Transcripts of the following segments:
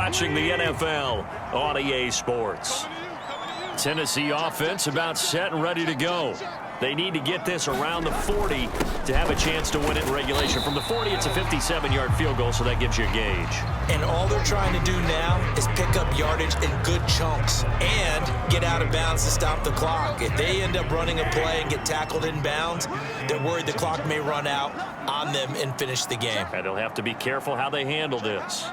watching the NFL on EA Sports. Tennessee offense about set and ready to go. They need to get this around the 40 to have a chance to win it in regulation. From the 40, it's a 57-yard field goal, so that gives you a gauge. And all they're trying to do now is pick up yardage in good chunks and get out of bounds to stop the clock. If they end up running a play and get tackled in bounds, they're worried the clock may run out on them and finish the game. And they'll have to be careful how they handle this.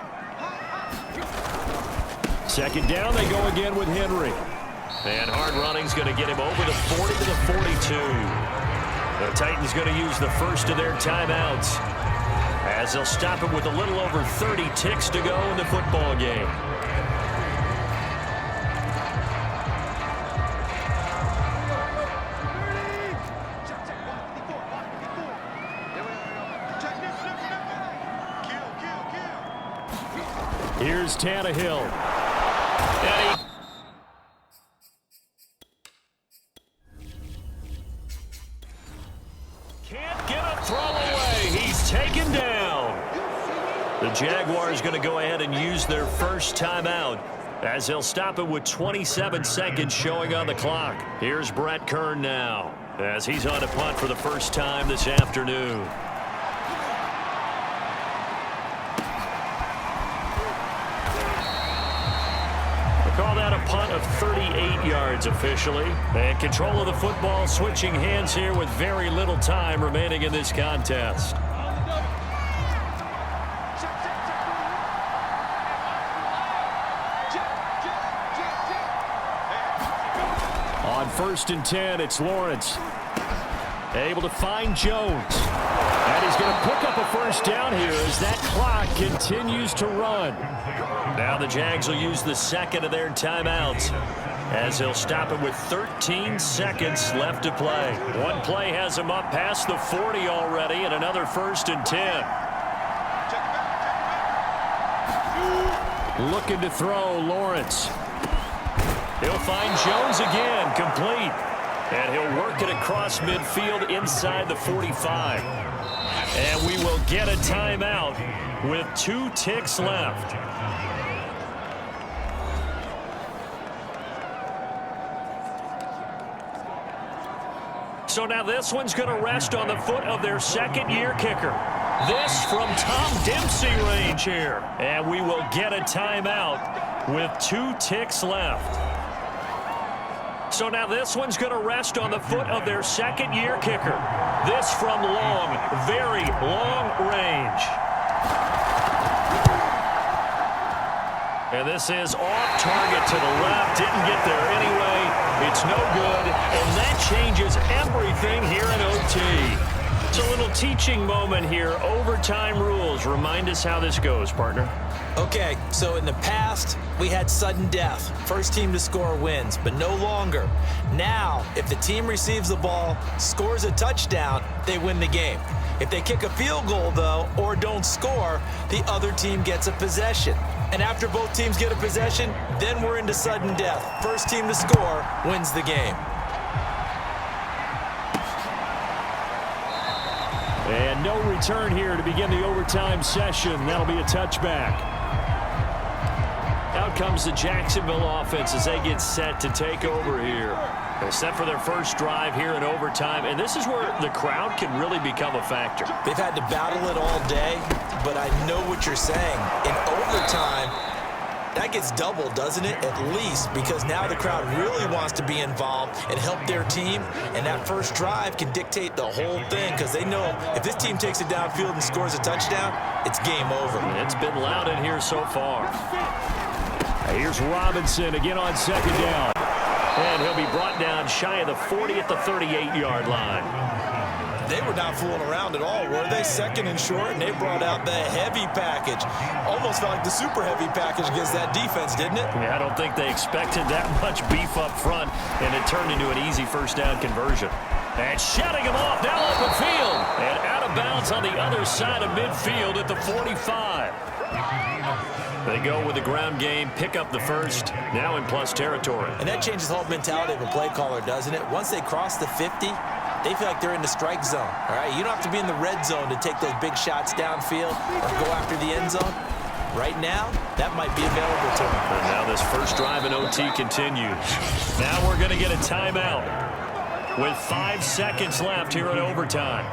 Second down, they go again with Henry. And hard running's going to get him over the 40 to the 42. The Titans going to use the first of their timeouts as they'll stop him with a little over 30 ticks to go in the football game. Here's Tannehill. And he can't get a throw away. He's taken down. The Jaguars going to go ahead and use their first timeout as they'll stop it with 27 seconds showing on the clock. Here's Brett Kern now as he's on a punt for the first time this afternoon. Call that a punt of 38 yards officially. And control of the football switching hands here with very little time remaining in this contest. On 1st and 10, it's Lawrence. Able to find Jones. And he's going to pick up a first down here as that clock continues to run. Now the Jags will use the second of their timeouts as they'll stop it with 13 seconds left to play. One play has them up past the 40 already, and another 1st and 10. Looking to throw, Lawrence. He'll find Jones again, complete. And he'll work it across midfield inside the 45. And we will get a timeout with 2 ticks left. So now this one's going to rest on the foot of their second-year kicker. This from Tom Dempsey range here. And we will get a timeout with 2 ticks left. So now this one's going to rest on the foot of their second-year kicker. This from long, very long range. And this is off target to the left. Didn't get there anyway. It's no good. And that changes everything here in OT. It's a little teaching moment here. Overtime rules. Remind us how this goes, partner. Okay, so in the past, we had sudden death. First team to score wins, but no longer. Now, if the team receives the ball, scores a touchdown, they win the game. If they kick a field goal, though, or don't score, the other team gets a possession. And after both teams get a possession, then we're into sudden death. First team to score wins the game. And no return here to begin the overtime session. That'll be a touchback. Out comes the Jacksonville offense as they get set to take over here. They're set for their first drive here in overtime, and this is where the crowd can really become a factor. They've had to battle it all day, but I know what you're saying. In overtime, that gets doubled, doesn't it? At least, because now the crowd really wants to be involved and help their team, and that first drive can dictate the whole thing because they know if this team takes it downfield and scores a touchdown, it's game over. It's been loud in here so far. Here's Robinson again on second down. And he'll be brought down shy of the 40 at the 38-yard line. They were not fooling around at all, were they? Second and short, and they brought out the heavy package. Almost felt like the super heavy package against that defense, didn't it? Yeah, I don't think they expected that much beef up front, and it turned into an easy first down conversion. And shutting him off down open field. And out of bounds on the other side of midfield at the 45. They go with the ground game, pick up the first, now in plus territory. And that changes the whole mentality of a play caller, doesn't it? Once they cross the 50, they feel like they're in the strike zone, all right? You don't have to be in the red zone to take those big shots downfield or go after the end zone. Right now, that might be available to him. And now this first drive in OT continues. Now we're going to get a timeout with 5 seconds left here in overtime.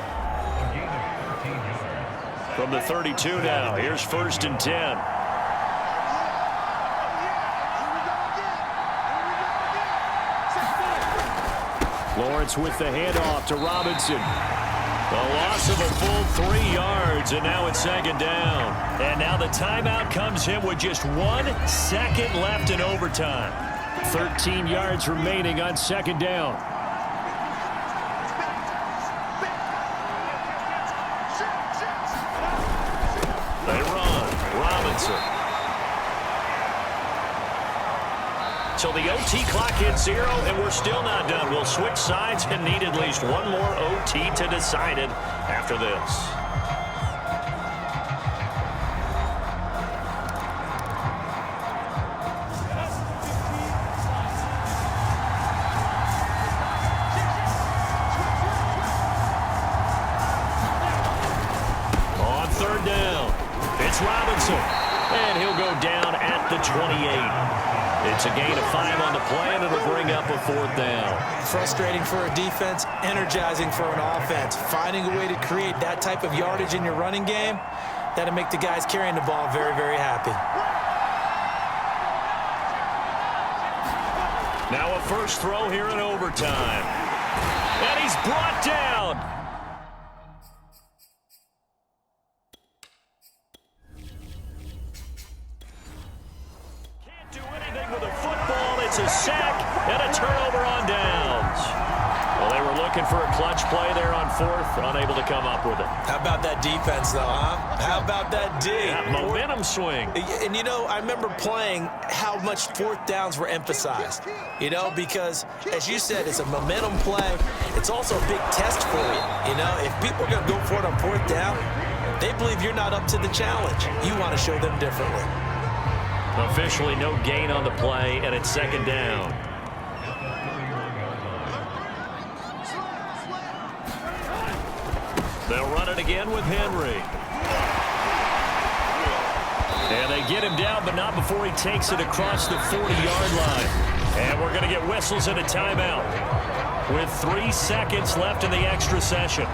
From the 32 now, here's 1st and 10. Lawrence with the handoff to Robinson. A loss of a full 3 yards, and now it's 2nd down. And now the timeout comes in with just 1 second left in overtime. 13 yards remaining on 2nd down. They run. Robinson. So the OT clock hits 0, and we're still not done. We'll switch sides and need at least one more OT to decide it after this. On 3rd down, it's Robinson, and he'll go down at the 28. It's a gain of 5 on the play, and it'll bring up a 4th down. Frustrating for a defense, energizing for an offense. Finding a way to create that type of yardage in your running game, that'll make the guys carrying the ball very, very happy. Now a first throw here in overtime. And he's brought down. It's a sack and a turnover on downs. Well, they were looking for a clutch play there on 4th, unable to come up with it. How about that defense, though, huh? How about that D? That momentum swing. And, you know, I remember playing how much 4th downs were emphasized, you know, because, as you said, it's a momentum play. It's also a big test for you, you know. If people are going to go for it on 4th down, they believe you're not up to the challenge. You want to show them differently. Officially no gain on the play, and it's 2nd down. They'll run it again with Henry. And they get him down, but not before he takes it across the 40-yard line. And we're going to get whistles and a timeout with 3 seconds left in the extra session.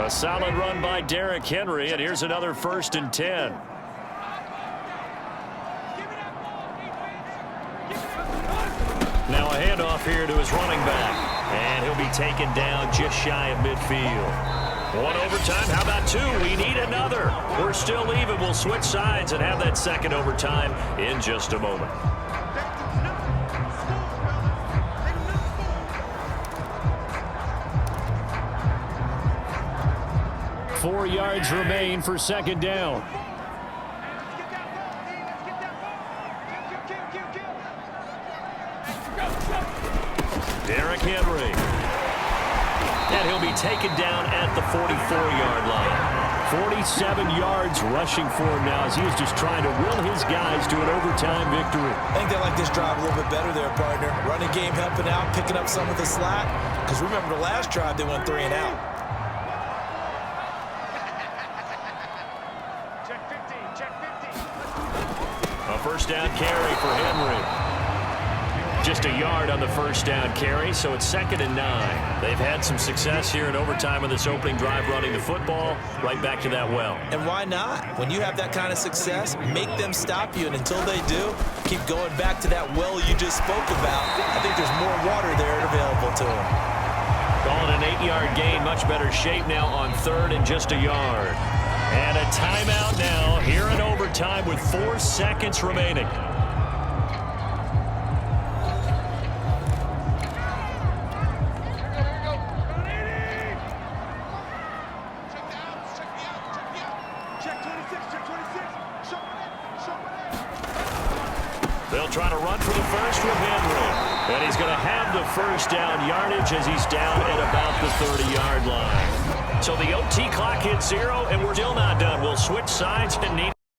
A solid run by Derrick Henry, and here's another 1st and 10. Now a handoff here to his running back, and he'll be taken down just shy of midfield. 1 overtime, how about 2? We need another. We're still even. We'll switch sides and have that 2nd overtime in just a moment. Four yards remain for 2nd down. Derrick Henry. And he'll be taken down at the 44-yard line. 47 yards rushing for him now as he is just trying to will his guys to an overtime victory. I think they like this drive a little bit better there, partner. Running game helping out, picking up some of the slack. Because remember the last drive, they went 3 and out. A first down carry for Henry. Just a yard on the first down carry, so it's 2nd and 9. They've had some success here in overtime in this opening drive running the football right back to that well. And why not? When you have that kind of success, make them stop you, and until they do, keep going back to that well you just spoke about. I think there's more water there available to them. Calling an 8-yard gain, much better shape now on 3rd and just a yard. And a timeout now here in overtime with 4 seconds remaining. They'll try to run for the first with Henry. And he's going to have the first down yardage as he's down at about the 30-yard line. So the OT clock hits 0, and we're still not done. We'll switch sides and need